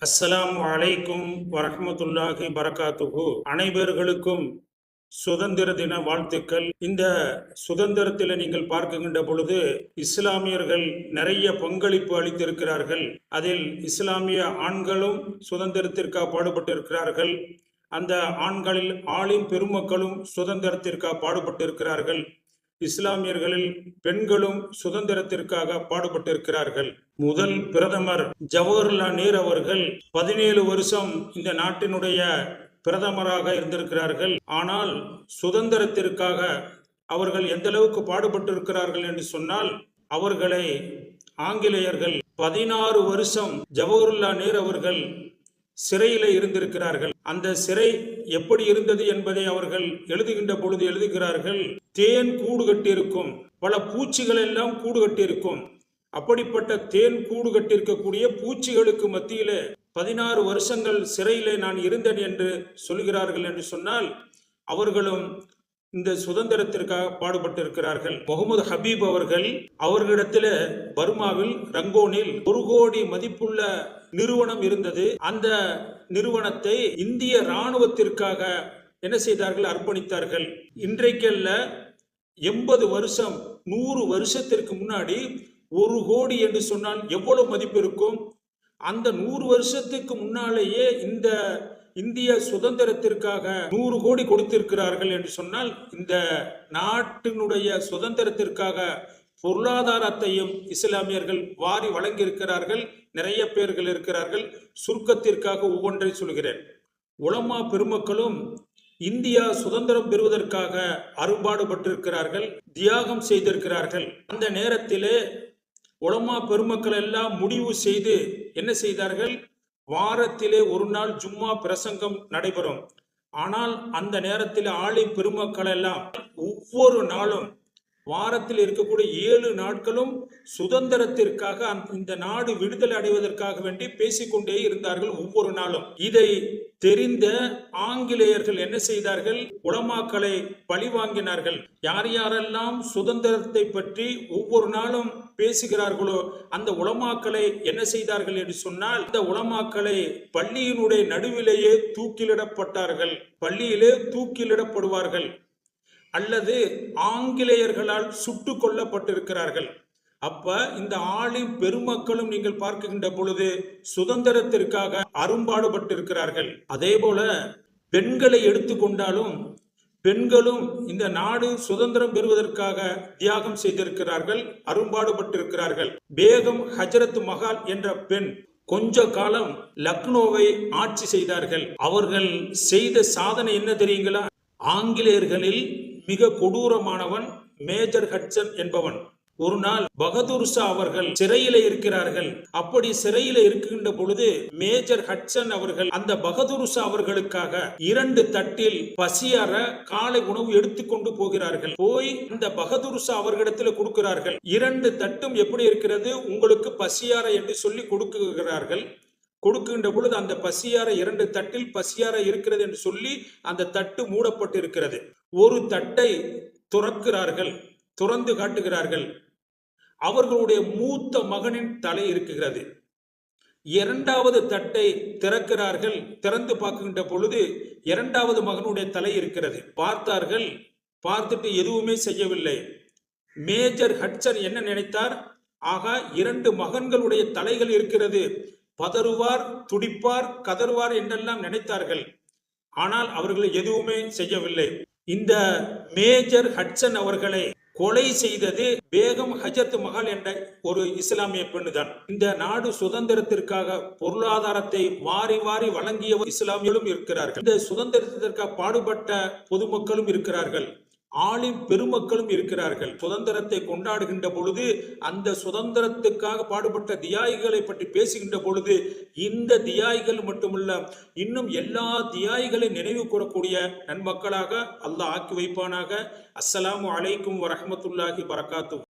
அஸ்ஸலாமு அலைக்கும் வரஹ்மத்துல்லாஹி பரகாத்துஹு. அனைவர்களுக்கும் சுதந்திர தின வாழ்த்துக்கள். இந்த சுதந்திரத்தில் நீங்கள் பார்க்கின்ற பொழுது இஸ்லாமியர்கள் நிறைய பங்களிப்பு அளித்திருக்கிறார்கள். அதில் இஸ்லாமிய ஆண்களும் சுதந்திரத்திற்காக பாடுபட்டிருக்கிறார்கள். அந்த ஆண்களில் ஆளின் பெருமக்களும் சுதந்திரத்திற்காக பாடுபட்டிருக்கிறார்கள். இஸ்லாமியர்களில் பெண்களும் சுதந்திரத்திற்காக பாடுபட்டிருக்கிறார்கள். முதல் பிரதமர் ஜவஹர்லால் நேரு அவர்கள் 17 வருஷம் இந்த நாட்டினுடைய பிரதமராக இருந்திருக்கிறார்கள். ஆனால் சுதந்திரத்திற்காக அவர்கள் எந்த அளவுக்கு பாடுபட்டிருக்கிறார்கள் என்று சொன்னால், அவர்களை ஆங்கிலேயர்கள் 16 வருஷம் ஜவஹர்லால் நேரு அவர்கள் சிறையில இருந்திருக்கிறார்கள். அந்த சிறை எப்படி இருந்தது என்பதை அவர்கள் எழுதுகின்ற பொழுது எழுதுகிறார்கள், தேன் கூடு கட்டியிருக்கும், பல பூச்சிகள் எல்லாம் கூடு கட்டியிருக்கும். அப்படிப்பட்ட தேன் கூடு கட்டியிருக்கக்கூடிய பூச்சிகளுக்கு மத்தியிலே 16 வருஷங்கள் சிறையிலே நான் இருந்தேன் என்று சொல்கிறார்கள். என்று சொன்னால் அவர்களும் இந்த சுதந்திரத்திற்காக பாடுபட்டிருக்கிறார்கள். முகமது ஹபீப் அவர்கள் அவர்களிடத்தில் பர்மாவில் ரங்கோனில் 1 கோடி மதிப்புள்ள நிறுவனம் இருந்தது. அந்த நிறுவனத்தை இந்திய இராணுவத்திற்காக என்ன செய்தார்கள்? அர்ப்பணித்தார்கள். இன்றைக்கல்ல 80 வருஷம் 100 வருஷத்திற்கு முன்னாடி 1 கோடி என்று சொன்னால் எவ்வளவு மதிப்பு இருக்கும்? அந்த 100 வருஷத்துக்கு முன்னாலேயே இந்த இந்திய சுதந்திரத்திற்காக 100 கோடி கொடுத்திருக்கிறார்கள் என்று சொன்னால், இந்த நாட்டினுடைய சுதந்திரத்திற்காக பொருளாதாரத்தையும் இஸ்லாமியர்கள் வாரி வழங்கியிருக்கிறார்கள். நிறைய பேர்கள் இருக்கிறார்கள். சுருக்கத்திற்காக ஒவ்வொன்றை சொல்கிறேன். உலமா பெருமக்களும் இந்தியா சுதந்திரம் பெறுவதற்காக அரும்பாடுபட்டிருக்கிறார்கள், தியாகம் செய்திருக்கிறார்கள். அந்த நேரத்திலே உலமா பெருமக்கள் எல்லாம் முடிவு செய்து என்ன செய்தார்கள்? வாரத்திலே 1 நாள் ஜும்மா பிரசங்கம் நடைபெறும். ஆனால் அந்த நேரத்தில் ஆலிம் பெருமக்கள் எல்லாம் ஒவ்வொரு நாளும் வாரத்தில் இருக்கக்கூடிய 7 நாட்களும் சுதந்திரத்திற்காக இந்த நாடு விடுதலை அடைவதற்காக வேண்டி பேசிக்கொண்டே இருந்தார்கள் ஒவ்வொரு நாளும். இதை தெரிந்த ஆங்கிலேயர்கள் என்ன செய்தார்கள்? உலமாக்களை பழி வாங்கினார்கள். யார் யாரெல்லாம் சுதந்திரத்தை பற்றி ஒவ்வொரு நாளும் பேசுகிறார்களோ அந்த உலமாக்களை என்ன செய்தார்கள் என்று சொன்னால், இந்த உலமாக்களை பள்ளியினுடைய நடுவிலேயே தூக்கிலிடப்பட்டார்கள். பள்ளியிலே தூக்கிலிடப்படுவார்கள் அல்லது ஆங்கிலேயர்களால் சுட்டு கொல்லப்பட்டிருக்கிறார்கள். அப்ப இந்த ஆளின் பெருமக்களும் நீங்கள் பார்க்கின்ற பொழுது சுதந்திரத்திற்காக அரும்பாடுபட்டிருக்கிறார்கள். அதே போல பெண்களை எடுத்துக்கொண்டாலும் பெண்களும் இந்த நாடு சுதந்திரம் பெறுவதற்காக தியாகம் செய்திருக்கிறார்கள், அரும்பாடுபட்டிருக்கிறார்கள். பேகம் ஹஜரத் மஹால் என்ற பெண் கொஞ்ச காலம் லக்னோவை ஆட்சி செய்தார்கள். அவர்கள் செய்த சாதனை என்ன தெரியுங்களா? ஆங்கிலேயர்களில் மிக கொடூரமானவன் மேஜர் ஹட்சன் என்பவன். ஒரு நாள் பகதூர் ஷா அவர்கள் சிறையில இருக்கிறார்கள். அப்படி சிறையில இருக்கின்ற பொழுது மேஜர் ஹட்சன் அவர்கள் அந்த பகதூர் ஷா அவர்களுக்காக 2 தட்டில் பசியார காலை உணவு எடுத்துக்கொண்டு போகிறார்கள். போய் இந்த பகதூர் ஷா அவர்களிடத்தில் கொடுக்கிறார்கள். 2 தட்டும் எப்படி இருக்கிறது? உங்களுக்கு பசியார என்று சொல்லி கொடுக்கிறார்கள். கொடுக்கின்ற பொழுது அந்த பசியார 2 தட்டில் பசியார இருக்கிறது என்று சொல்லி அந்த தட்டு மூடப்பட்டு இருக்கிறது. ஒரு தட்டை துறக்கிறார்கள், துறந்து காட்டுகிறார்கள். அவர்களுடைய மூத்த மகனின் தலை இருக்குகிறது. 2வது தட்டை திறக்கிறார்கள். திறந்து பார்க்கின்ற பொழுது 2வது மகனுடைய தலை இருக்கிறது. பார்த்தார்கள். பார்த்துட்டு எதுவுமே செய்யவில்லை. மேஜர் ஹட்சன் என்ன நினைத்தார்? ஆகா, 2 மகன்களுடைய தலைகள் இருக்கிறது, பதறுவார், துடிப்பார், கதறுவார் என்றெல்லாம் நினைத்தார்கள். ஆனால் அவர்கள் எதுவுமே செய்யவில்லை. இந்த மேஜர் ஹட்சன் அவர்களை கொலை செய்தது பேகம் ஹஜரத் மஹால் என்ற ஒரு இஸ்லாமிய பெண்ணு தான். இந்த நாடு சுதந்திரத்திற்காக பொருளாதாரத்தை வாரி வாரி வழங்கிய இஸ்லாமியர்களும் இருக்கிறார்கள். இந்த சுதந்திரத்திற்காக பாடுபட்ட பொதுமக்களும் இருக்கிறார்கள், ஆளின் பெருமக்களும் இருக்கிறார்கள். சுதந்திரத்தை கொண்டாடுகின்ற பொழுது அந்த சுதந்திரத்துக்காக பாடுபட்ட தியாகிகளை பற்றி பேசுகின்ற பொழுது இந்த தியாகிகள் மட்டுமல்ல, இன்னும் எல்லா தியாகிகளை நினைவு கூறக்கூடிய நன்மக்களாக அல்லாஹ் ஆக்கி வைப்பானாக. அஸ்ஸலாமு அலைக்கும் வரஹ்மத்துல்லாஹி பரகாத்துஹு.